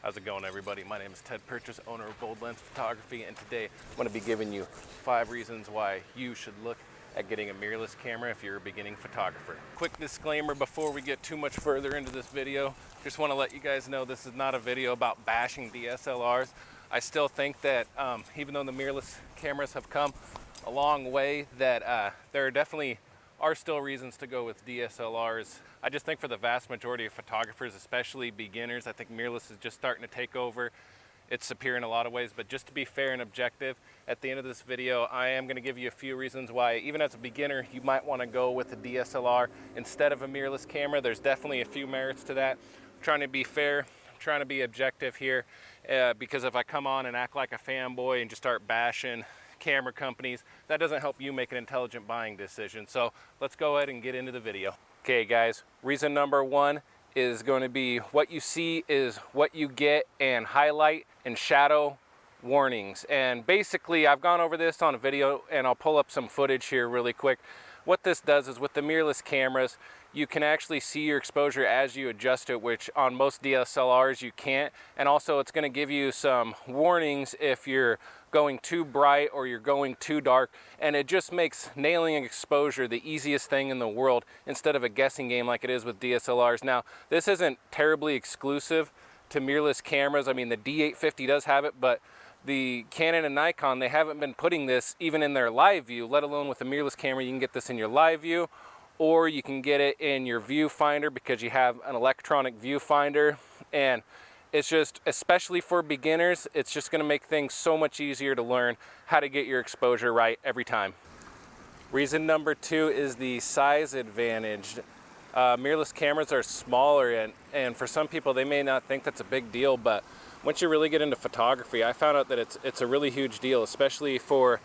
How's it going, everybody? My name is Ted Purchase, owner of Bold Lens Photography, and today I'm going to be giving you 5 reasons why you should look at getting a mirrorless camera if you're a beginning photographer. Quick disclaimer before we get too much further into this video. Just want to let you guys know this is not a video about bashing DSLRs. I still think that even though the mirrorless cameras have come a long way, that there definitely are still reasons to go with DSLRs. I just think for the vast majority of photographers, especially beginners, I think mirrorless is just starting to take over. It's superior in a lot of ways, but just to be fair and objective, at the end of this video, I am going to give you a few reasons why, even as a beginner, you might want to go with a DSLR instead of a mirrorless camera. There's definitely a few merits to that. I'm trying to be fair, I'm trying to be objective here, because if I come on and act like a fanboy and just start bashing camera companies, that doesn't help you make an intelligent buying decision. So let's go ahead and get into the video. Okay guys, reason number 1 is going to be what you see is what you get, and highlight and shadow warnings. And basically I've gone over this on a video, and I'll pull up some footage here really quick. What this does is, with the mirrorless cameras, you can actually see your exposure as you adjust it, which on most DSLRs you can't. And also it's going to give you some warnings if you're going too bright or you're going too dark, and it just makes nailing exposure the easiest thing in the world instead of a guessing game like it is with DSLRs. Now, this isn't terribly exclusive to mirrorless cameras. I mean, the D850 does have it, but the Canon and Nikon, they haven't been putting this even in their live view, let alone with a mirrorless camera. You can get this in your live view, or you can get it in your viewfinder because you have an electronic viewfinder. And it's just, especially for beginners, it's just going to make things so much easier to learn how to get your exposure right every time. Reason number 2 is the size advantage. Mirrorless cameras are smaller, and for some people they may not think that's a big deal, but once you really get into photography, I found out that it's a really huge deal, especially for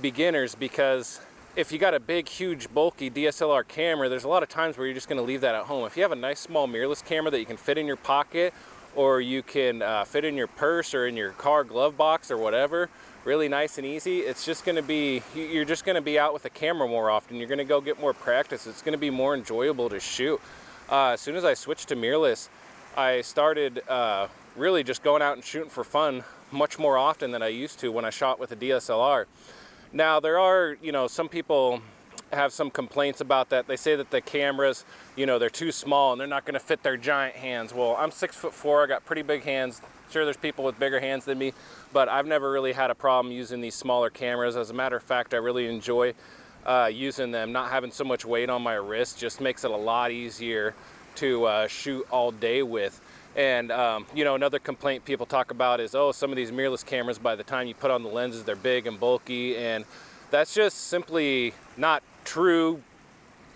beginners, because if you got a big, huge, bulky DSLR camera, there's a lot of times where you're just going to leave that at home. If you have a nice small mirrorless camera that you can fit in your pocket, or you can fit in your purse or in your car glove box or whatever, really nice and easy, it's just going to be, you're just going to be out with a camera more often. You're going to go get more practice. It's going to be more enjoyable to shoot. As soon as I switched to mirrorless, I started really just going out and shooting for fun much more often than I used to when I shot with a DSLR. Now, there are, some people have some complaints about that. They say that the cameras, they're too small and they're not going to fit their giant hands. Well, I'm 6'4", I got pretty big hands. Sure, there's people with bigger hands than me, but I've never really had a problem using these smaller cameras. As a matter of fact, I really enjoy using them. Not having so much weight on my wrist just makes it a lot easier to shoot all day with. And another complaint people talk about is, oh, some of these mirrorless cameras, by the time you put on the lenses, they're big and bulky, and that's just simply not true.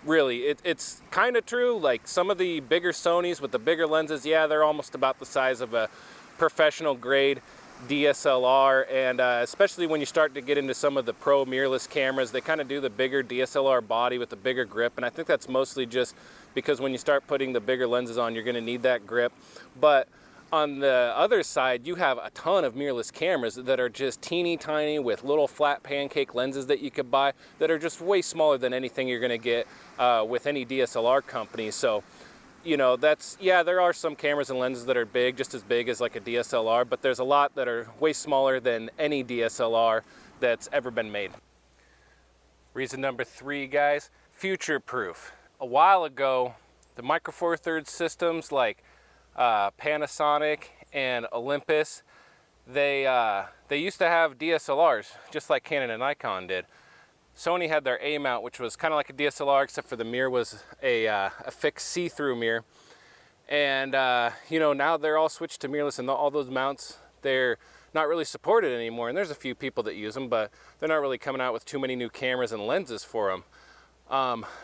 Really, it's kind of true. Like, some of the bigger Sonys with the bigger lenses, yeah, they're almost about the size of a professional grade DSLR, and especially when you start to get into some of the pro mirrorless cameras, they kind of do the bigger DSLR body with the bigger grip, and I think that's mostly just because when you start putting the bigger lenses on, you're going to need that grip. But on the other side, you have a ton of mirrorless cameras that are just teeny tiny with little flat pancake lenses that you could buy that are just way smaller than anything you're going to get with any DSLR company. So there are some cameras and lenses that are big, just as big as like a DSLR, but there's a lot that are way smaller than any DSLR that's ever been made. Reason number 3, guys, future-proof. A while ago, the Micro Four Thirds systems like Panasonic and Olympus, they used to have DSLRs, just like Canon and Nikon did. Sony had their A mount, which was kind of like a DSLR, except for the mirror was a fixed see-through mirror. And now they're all switched to mirrorless, and all those mounts, they're not really supported anymore. And there's a few people that use them, but they're not really coming out with too many new cameras and lenses for them.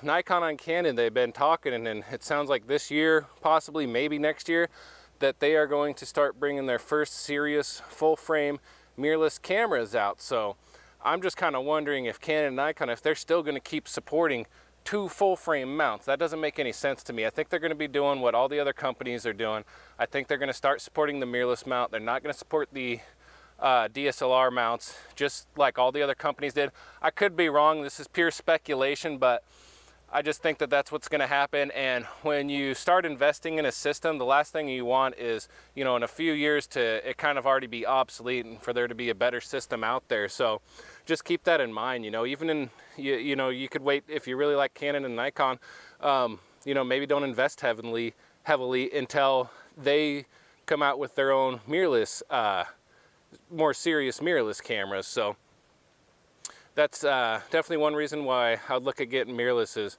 Nikon and Canon, they've been talking, and it sounds like this year, possibly maybe next year, that they are going to start bringing their first serious full-frame mirrorless cameras out. So I'm just kind of wondering if Canon and Nikon, if they're still going to keep supporting 2 full-frame mounts. That doesn't make any sense to me. I think they're going to be doing what all the other companies are doing. I think they're going to start supporting the mirrorless mount. They're not going to support the DSLR mounts, just like all the other companies did. I could be wrong. This is pure speculation, but I just think that that's what's going to happen. And when you start investing in a system, the last thing you want is, you know, in a few years to it kind of already be obsolete and for there to be a better system out there. So just keep that in mind. You know, even in, you know, you could wait if you really like Canon and Nikon, you know, maybe don't invest heavily until they come out with their own mirrorless, more serious mirrorless cameras. So that's definitely one reason why I would look at getting mirrorless is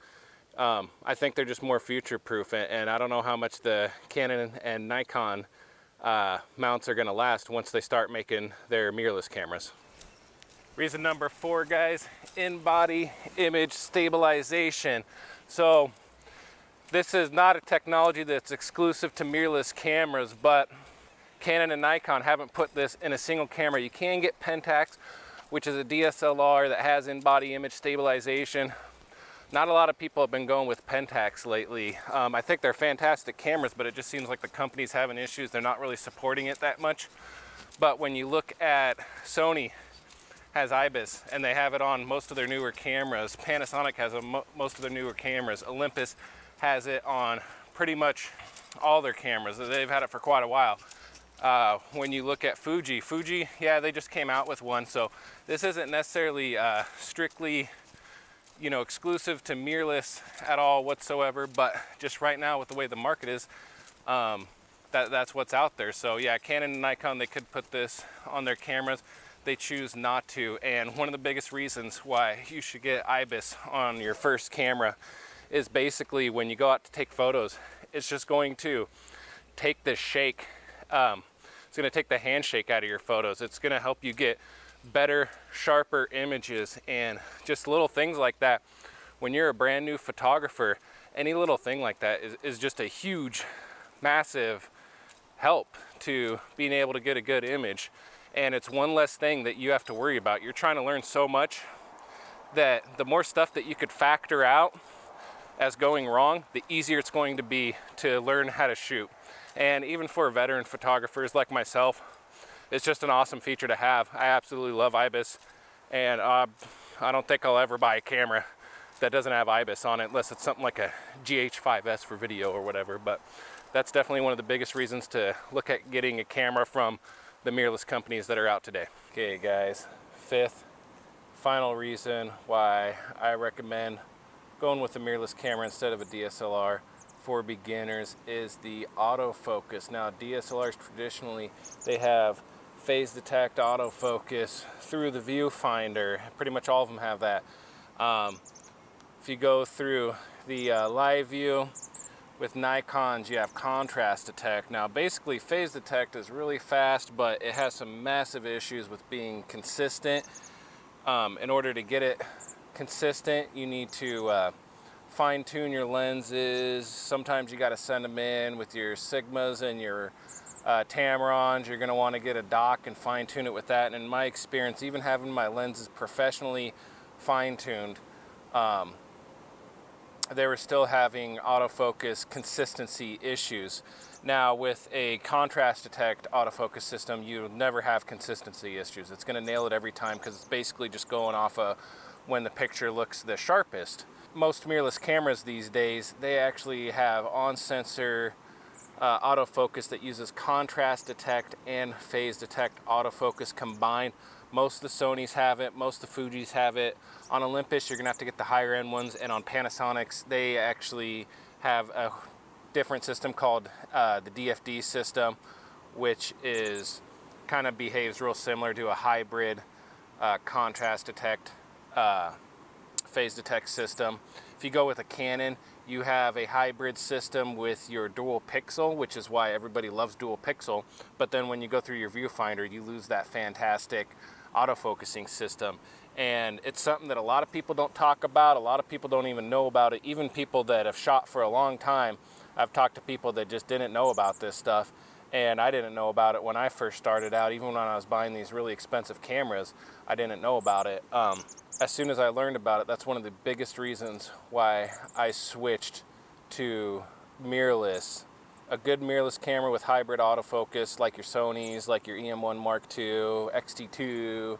I think they're just more future proof, and I don't know how much the Canon and Nikon mounts are going to last once they start making their mirrorless cameras. Reason number 4, guys, in-body image stabilization. So this is not a technology that's exclusive to mirrorless cameras, but Canon and Nikon haven't put this in a single camera. You can get Pentax, which is a DSLR that has in-body image stabilization. Not a lot of people have been going with Pentax lately. I think they're fantastic cameras, but it just seems like the company's having issues. They're not really supporting it that much. But when you look at Sony has IBIS, and they have it on most of their newer cameras. Panasonic has most of their newer cameras. Olympus has it on pretty much all their cameras. They've had it for quite a while. When you look at Fuji, yeah, they just came out with one, so this isn't necessarily strictly, you know, exclusive to mirrorless at all whatsoever, but just right now with the way the market is, that's what's out there. So yeah, Canon and Nikon, they could put this on their cameras. They choose not to, and one of the biggest reasons why you should get IBIS on your first camera is basically when you go out to take photos, it's just going to take the shake. It's going to take the handshake out of your photos. It's going to help you get better, sharper images, and just little things like that. When you're a brand new photographer, any little thing like that is just a huge, massive help to being able to get a good image. And it's one less thing that you have to worry about. You're trying to learn so much that the more stuff that you could factor out as going wrong, the easier it's going to be to learn how to shoot. And even for veteran photographers like myself, it's just an awesome feature to have. I absolutely love IBIS, and I don't think I'll ever buy a camera that doesn't have IBIS on it, unless it's something like a GH5S for video or whatever. But that's definitely one of the biggest reasons to look at getting a camera from the mirrorless companies that are out today. Okay guys, 5th, final reason why I recommend going with a mirrorless camera instead of a DSLR for beginners is the autofocus. Now DSLRs traditionally, they have phase detect autofocus through the viewfinder. Pretty much all of them have that. If you go through the live view with Nikons, you have contrast detect. Now basically phase detect is really fast, but it has some massive issues with being consistent. In order to get it consistent, you need to fine-tune your lenses. Sometimes you got to send them in with your Sigmas and your Tamarons. You're going to want to get a dock and fine-tune it with that. And in my experience, even having my lenses professionally fine-tuned, they were still having autofocus consistency issues. Now with a contrast detect autofocus system, you'll never have consistency issues. It's going to nail it every time because it's basically just going off of when the picture looks the sharpest. Most mirrorless cameras these days, they actually have on-sensor autofocus that uses contrast detect and phase detect autofocus combined. Most of the Sonys have it, most of the Fujis have it. On Olympus, you're gonna have to get the higher end ones, and on Panasonics, they actually have a different system called the DFD system, which is kind of behaves real similar to a hybrid contrast detect phase detect system. If you go with a Canon, you have a hybrid system with your dual pixel, which is why everybody loves dual pixel. But then when you go through your viewfinder, you lose that fantastic autofocusing system. And it's something that a lot of people don't talk about. A lot of people don't even know about it. Even people that have shot for a long time, I've talked to people that just didn't know about this stuff. And I didn't know about it when I first started out. Even when I was buying these really expensive cameras, I didn't know about it. As soon as I learned about it, that's one of the biggest reasons why I switched to mirrorless. A good mirrorless camera with hybrid autofocus, like your Sonys, like your EM1 Mark II, XT2,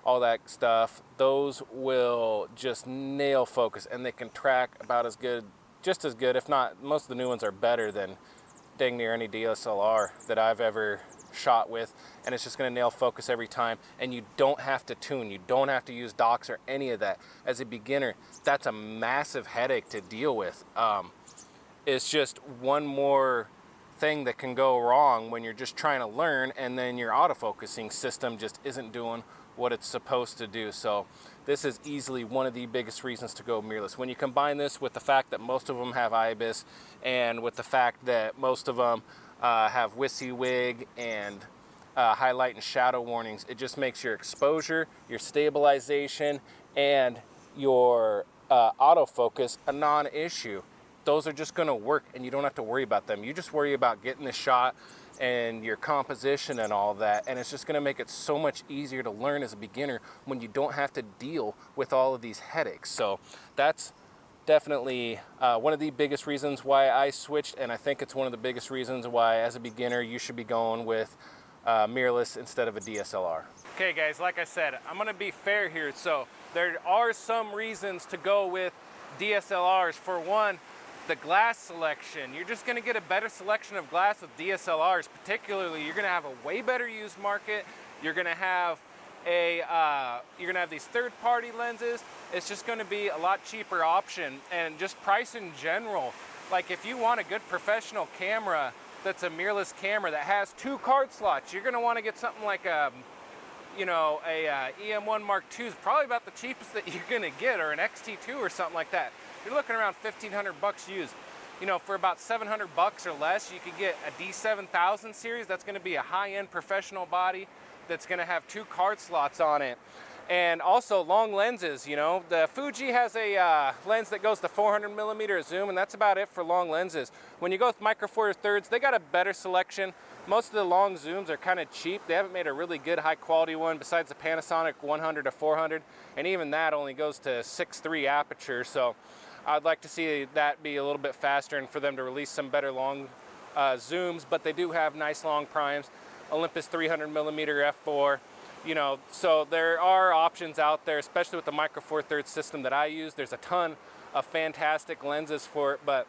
all that stuff, those will just nail focus, and they can track about as good, just as good, if not, most of the new ones are better than dang near any DSLR that I've ever shot with, and it's just going to nail focus every time, and you don't have to tune, you don't have to use docks or any of that. As a beginner, that's a massive headache to deal with. It's just one more thing that can go wrong when you're just trying to learn, and then your autofocusing system just isn't doing what it's supposed to do. So this is easily one of the biggest reasons to go mirrorless. When you combine this with the fact that most of them have IBIS, and with the fact that most of them have WYSIWYG and highlight and shadow warnings, it just makes your exposure, your stabilization, and your autofocus a non-issue. Those are just going to work, and you don't have to worry about them. You just worry about getting the shot and your composition and all that, and it's just going to make it so much easier to learn as a beginner when you don't have to deal with all of these headaches. So that's definitely one of the biggest reasons why I switched, and I think it's one of the biggest reasons why as a beginner you should be going with mirrorless instead of a DSLR. Okay guys, like I said, I'm going to be fair here. So there are some reasons to go with DSLRs. For one, the glass selection. You're just going to get a better selection of glass with DSLRs. Particularly, you're going to have a way better used market. You're going to have these third-party lenses. It's just going to be a lot cheaper option, and just price in general. Like if you want a good professional camera that's a mirrorless camera that has 2 card slots, you're going to want to get something like a EM1 Mark II is probably about the cheapest that you're going to get, or an XT2 or something like that. You're looking around $1,500 used. You know, for about $700 or less, you could get a D7000 series. That's going to be a high-end professional body that's going to have 2 card slots on it. And also long lenses. You know, the Fuji has a lens that goes to 400mm zoom, and that's about it for long lenses. When you go with Micro Four Thirds, they got a better selection. Most of the long zooms are kind of cheap. They haven't made a really good high quality one besides the Panasonic 100 to 400, and even that only goes to 6.3 aperture. So I'd like to see that be a little bit faster and for them to release some better long zooms, but they do have nice long primes. Olympus 300mm f4, you know, so there are options out there, especially with the Micro Four Thirds system that I use. There's a ton of fantastic lenses for it, but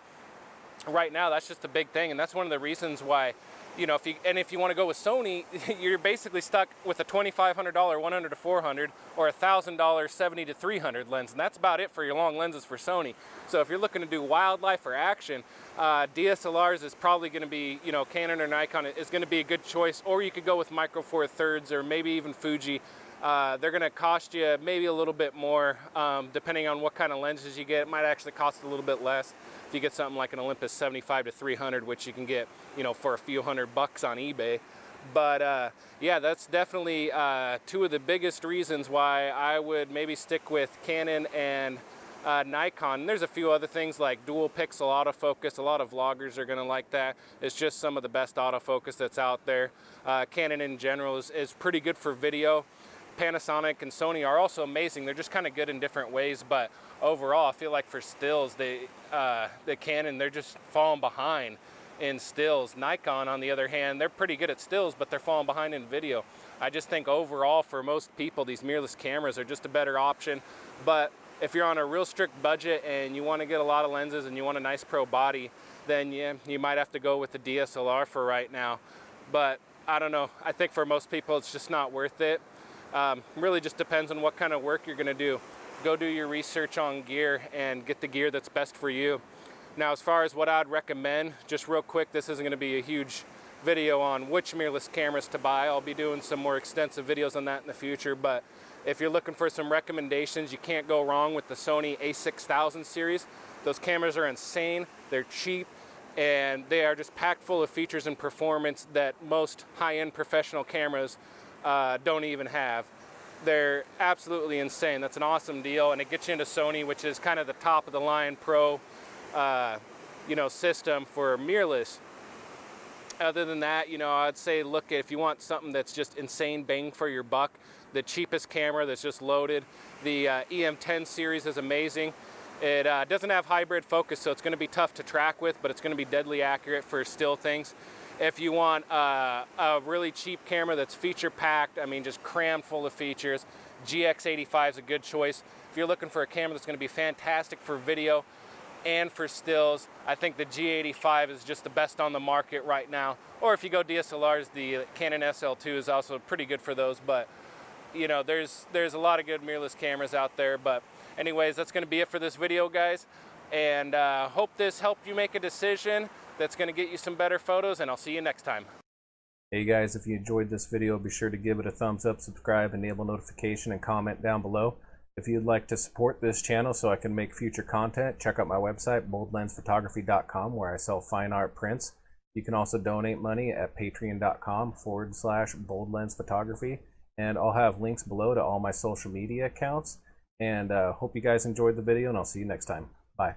right now that's just a big thing, and that's one of the reasons why, you know, if you want to go with Sony, you're basically stuck with a $2,500 100 to 400 or a $1,000 70 to 300 lens, and that's about it for your long lenses for Sony. So if you're looking to do wildlife or action, DSLRs is probably going to be, you know, Canon or Nikon is going to be a good choice, or you could go with Micro Four Thirds or maybe even Fuji. They're going to cost you maybe a little bit more, depending on what kind of lenses you get. It might actually cost a little bit less if you get something like an Olympus 75 to 300, which you can get, you know, for a few $100 on eBay. But yeah, that's definitely 2 of the biggest reasons why I would maybe stick with Canon and Nikon. There's a few other things like dual pixel autofocus. A lot of vloggers are going to like that. It's just some of the best autofocus that's out there. Canon in general is pretty good for video. Panasonic and Sony are also amazing. They're just kind of good in different ways, but overall I feel like for stills, the Canon, they're just falling behind in stills. Nikon, on the other hand, they're pretty good at stills, but they're falling behind in video. I just think overall for most people, these mirrorless cameras are just a better option. But if you're on a real strict budget and you want to get a lot of lenses and you want a nice pro body, then yeah, you might have to go with the DSLR for right now. But I don't know, I think for most people it's just not worth it. Really just depends on what kind of work you're going to do. Go do your research on gear and get the gear that's best for you. Now, as far as what I'd recommend, just real quick, this isn't going to be a huge video on which mirrorless cameras to buy. I'll be doing some more extensive videos on that in the future, but if you're looking for some recommendations, you can't go wrong with the Sony a6000 series. Those cameras are insane, they're cheap, and they are just packed full of features and performance that most high-end professional cameras don't even have. They're absolutely insane. That's an awesome deal, and it gets you into Sony, which is kind of the top of the line pro you know, system for mirrorless. Other than that, you know, I'd say look, if you want something that's just insane bang for your buck, the cheapest camera that's just loaded, the EM10 series is amazing. It doesn't have hybrid focus, so it's going to be tough to track with, but it's going to be deadly accurate for still things. If you want a really cheap camera that's feature packed, I mean just crammed full of features, GX85 is a good choice. If you're looking for a camera that's going to be fantastic for video and for stills, I think the G85 is just the best on the market right now. Or if you go DSLRs, the Canon SL2 is also pretty good for those. But you know, there's a lot of good mirrorless cameras out there. But anyways, that's going to be it for this video, guys. And hope this helped you make a decision that's going to get you some better photos, and I'll see you next time. Hey guys, if you enjoyed this video, be sure to give it a thumbs up, subscribe, enable notification, and comment down below. If you'd like to support this channel so I can make future content, check out my website, boldlensphotography.com, where I sell fine art prints. You can also donate money at patreon.com/boldlensphotography, and I'll have links below to all my social media accounts. And hope you guys enjoyed the video, and I'll see you next time. Bye.